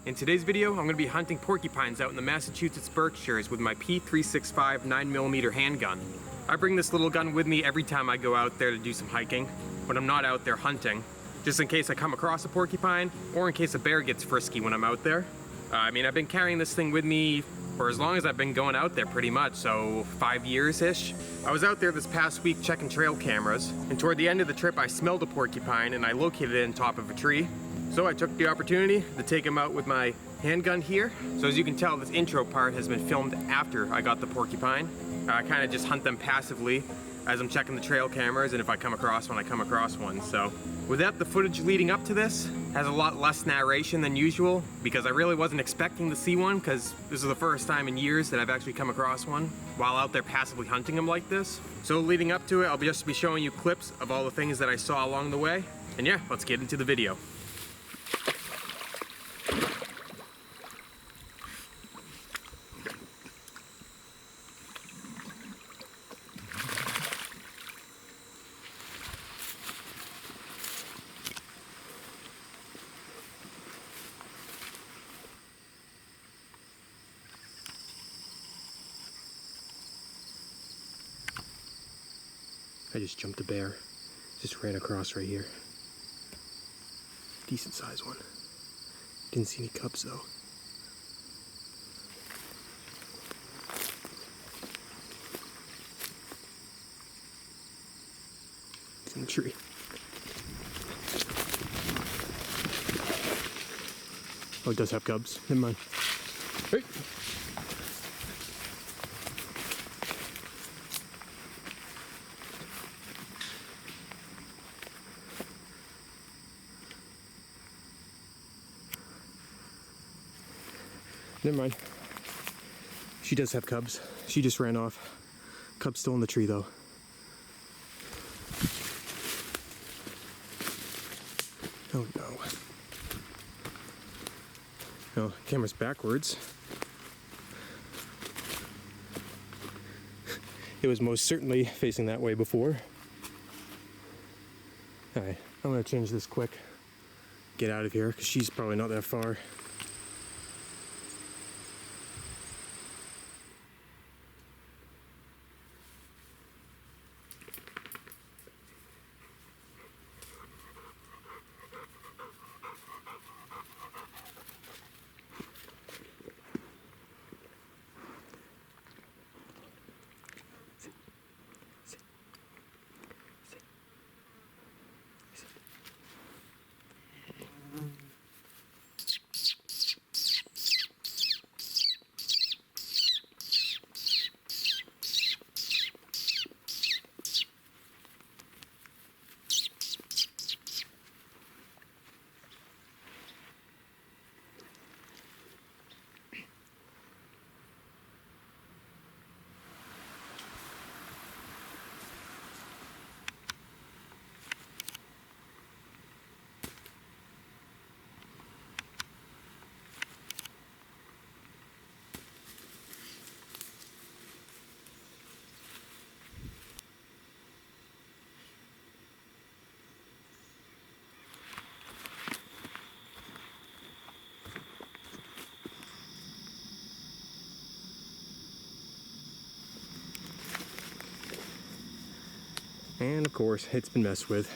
In today's video, I'm going to be hunting porcupines out in the Massachusetts Berkshires with my P365 9mm handgun. I bring this little gun with me every time I go out there to do some hiking, when I'm not out there hunting, just in case I come across a porcupine or in case a bear gets frisky when I'm out there. I've been carrying this thing with me for as long as I've been going out there pretty much, so 5 years-ish. I was out there this past week checking trail cameras, and toward the end of the trip I smelled a porcupine and I located it on top of a tree. So I took the opportunity to take him out with my handgun here. So as you can tell, this intro part has been filmed after I got the porcupine. I kind of just hunt them passively as I'm checking the trail cameras, and if I come across one, I come across one. So with that, the footage leading up to this has a lot less narration than usual because I really wasn't expecting to see one, because this is the first time in years that I've actually come across one while out there passively hunting them like this. So leading up to it, I'll just be showing you clips of all the things that I saw along the way. And yeah, let's get into the video. I just jumped a bear. Just ran across right here. Decent sized one. Didn't see any cubs though. It's in the tree. Oh, it does have cubs. Never mind. Hey. Never mind. She does have cubs. She just ran off. Cubs still in the tree though. Oh no. Oh, camera's backwards. It was most certainly facing that way before. Alright, I'm gonna change this quick. Get out of here, because she's probably not that far. And of course, it's been messed with.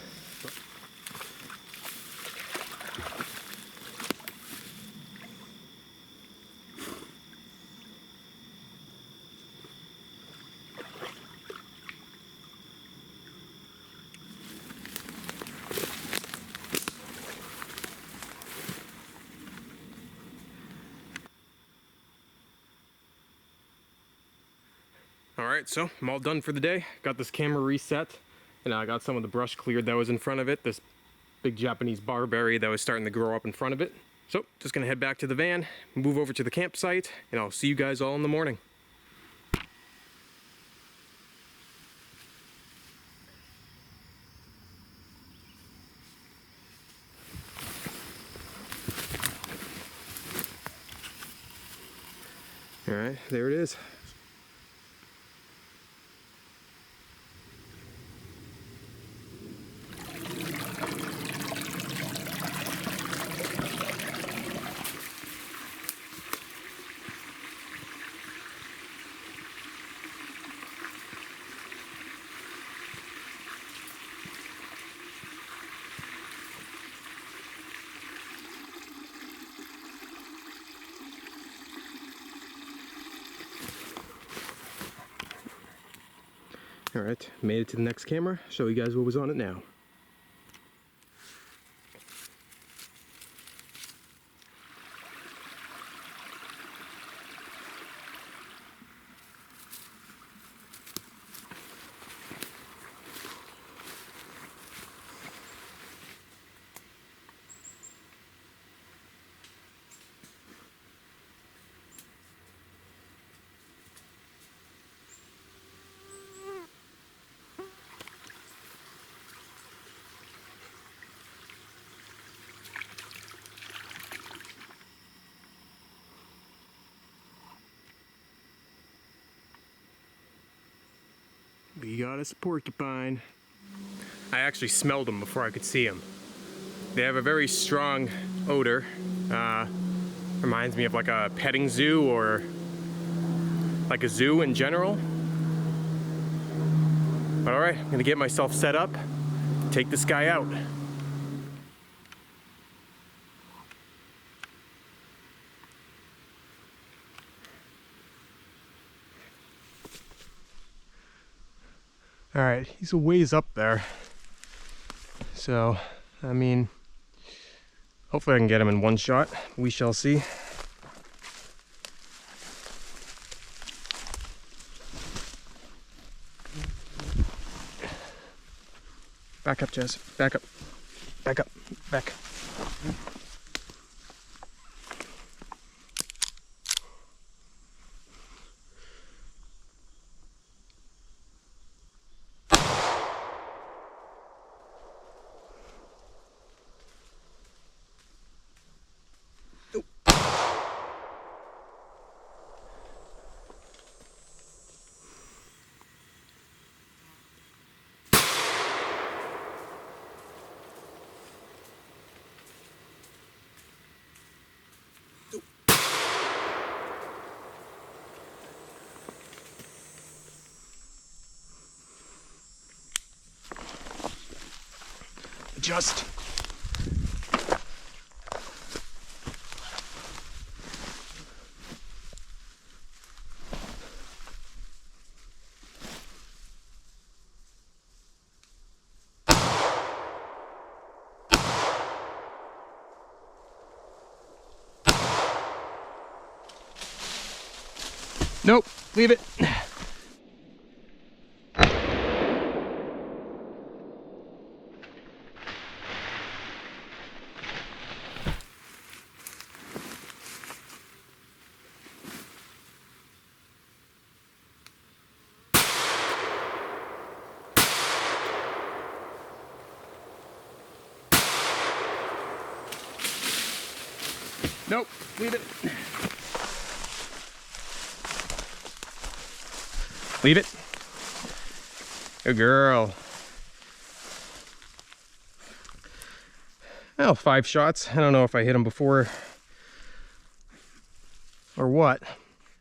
Alright, so I'm all done for the day. Got this camera reset. And I got some of the brush cleared that was in front of it. This big Japanese barberry that was starting to grow up in front of it. So, just gonna head back to the van, move over to the campsite, and I'll see you guys all in the morning. Alright, there it is. Alright, made it to the next camera. Show you guys what was on it now. We got us a porcupine. I actually smelled them before I could see them. They have a very strong odor. Reminds me of like a petting zoo or like a zoo in general. But alright, I'm gonna get myself set up, take this guy out. Alright, he's a ways up there. So, I mean, hopefully I can get him in one shot. We shall see. Back up, Jess. Back up. Back up. Back. Adjust. Nope, leave it. Nope, leave it. Leave it. Good girl. Well, 5 shots. I don't know if I hit him before or what.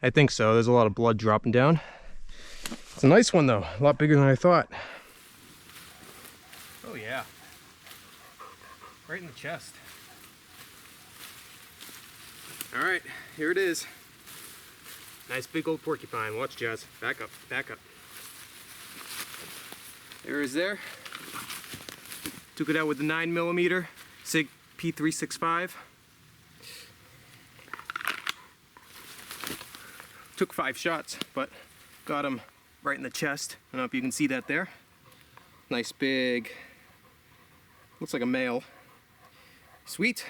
I think so. There's a lot of blood dropping down. It's a nice one though. A lot bigger than I thought. Oh yeah. Right in the chest. Alright, here it is. Nice big old porcupine. Watch, Jazz. Back up, back up. There is there. Took it out with the 9mm SIG P365. Took 5 shots, but got him right in the chest. I don't know if you can see that there. Nice big, looks like a male. Sweet.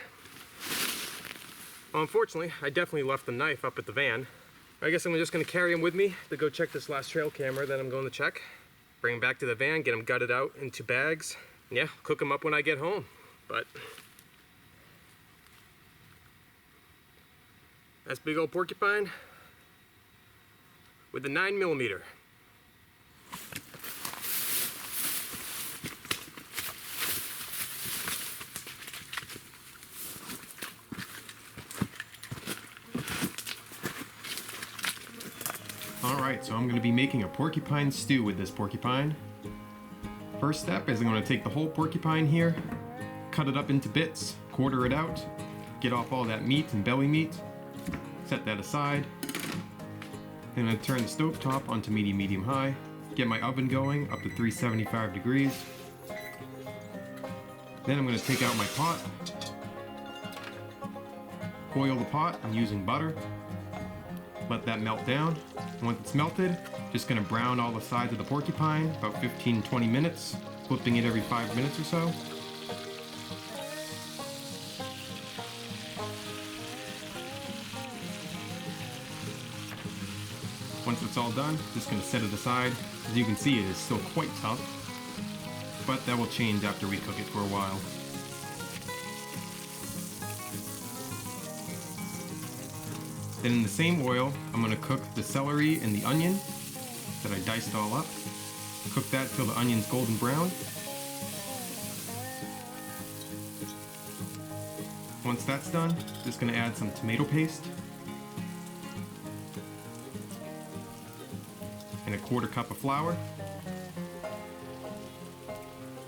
Well, unfortunately, I definitely left the knife up at the van. I guess I'm just gonna carry him with me to go check this last trail camera that I'm going to check. Bring him back to the van, get him gutted out into bags. And yeah, cook him up when I get home. But that's big old porcupine with the 9mm. Alright, so I'm going to be making a porcupine stew with this porcupine. First step is I'm going to take the whole porcupine here, cut it up into bits, quarter it out, get off all that meat and belly meat, set that aside. Then I'm going to turn the stove top onto medium-high, get my oven going up to 375 degrees. Then I'm going to take out my pot, oil the pot. I'm using butter. Let that melt down. Once it's melted, just going to brown all the sides of the porcupine, about 15-20 minutes, flipping it every 5 minutes or so. Once it's all done, just going to set it aside. As you can see, it is still quite tough, but that will change after we cook it for a while. Then in the same oil, I'm going to cook the celery and the onion that I diced all up. Cook that till the onion's golden brown. Once that's done, just going to add some tomato paste and a 1/4 cup of flour.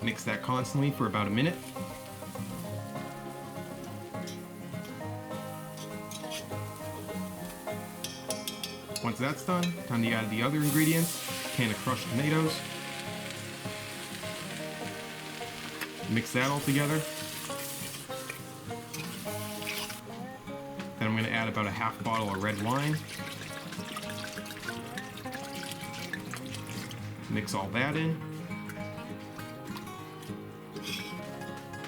Mix that constantly for about a minute. Once that's done, time to add the other ingredients. A can of crushed tomatoes. Mix that all together. Then I'm going to add about a 1/2 bottle of red wine. Mix all that in.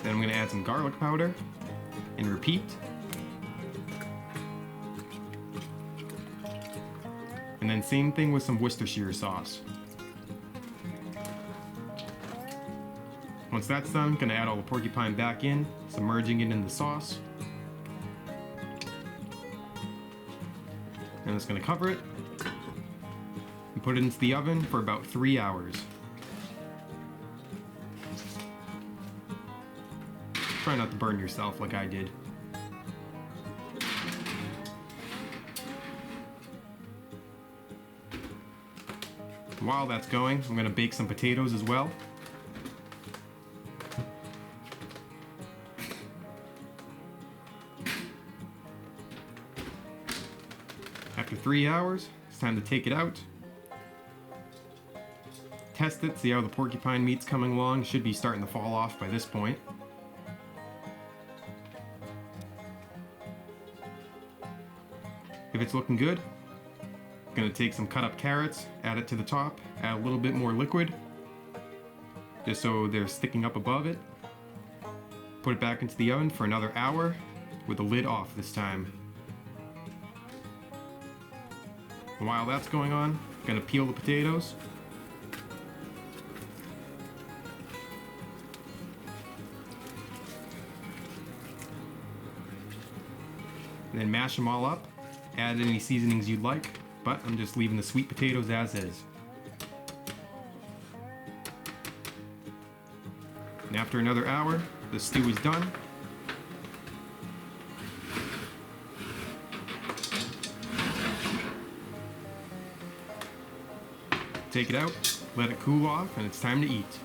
Then I'm going to add some garlic powder and repeat. And then same thing with some Worcestershire sauce. Once that's done, I'm going to add all the porcupine back in, submerging it in the sauce. And it's going to cover it and put it into the oven for about 3 hours. Try not to burn yourself like I did. While that's going, I'm going to bake some potatoes as well. After 3 hours, it's time to take it out. Test it, see how the porcupine meat's coming along. It should be starting to fall off by this point. If it's looking good, I'm going to take some cut up carrots, add it to the top, add a little bit more liquid, just so they're sticking up above it. Put it back into the oven for another hour, with the lid off this time. And while that's going on, I'm going to peel the potatoes. And then mash them all up, add any seasonings you'd like, but I'm just leaving the sweet potatoes as is. And after another hour, the stew is done. Take it out, let it cool off, and it's time to eat.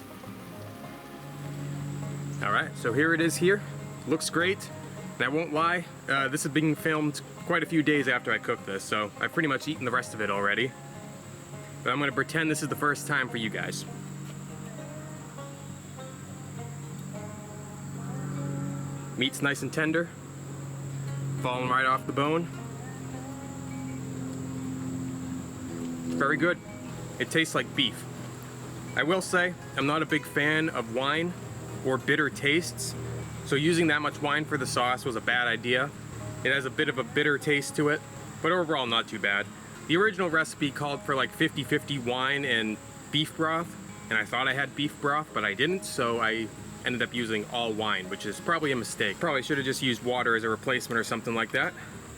Alright, so here it is here. Looks great. And I won't lie, this is being filmed quite a few days after I cooked this, so I've pretty much eaten the rest of it already. But I'm going to pretend this is the first time for you guys. Meat's nice and tender, falling right off the bone. It's very good. It tastes like beef. I will say, I'm not a big fan of wine or bitter tastes, so using that much wine for the sauce was a bad idea. It has a bit of a bitter taste to it, but overall not too bad. The original recipe called for like 50-50 wine and beef broth, and I thought I had beef broth, but I didn't, so I ended up using all wine, which is probably a mistake. Probably should have just used water as a replacement or something like that.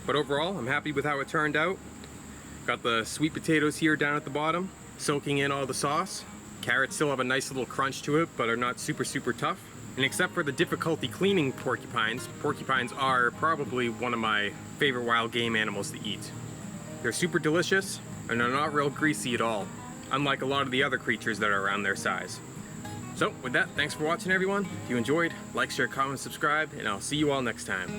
But overall, I'm happy with how it turned out. Got the sweet potatoes here down at the bottom, soaking in all the sauce. Carrots still have a nice little crunch to it, but are not super tough. And except for the difficulty cleaning porcupines, porcupines are probably one of my favorite wild game animals to eat. They're super delicious, and they're not real greasy at all, unlike a lot of the other creatures that are around their size. So with that, thanks for watching everyone. If you enjoyed, like, share, comment, subscribe, and I'll see you all next time.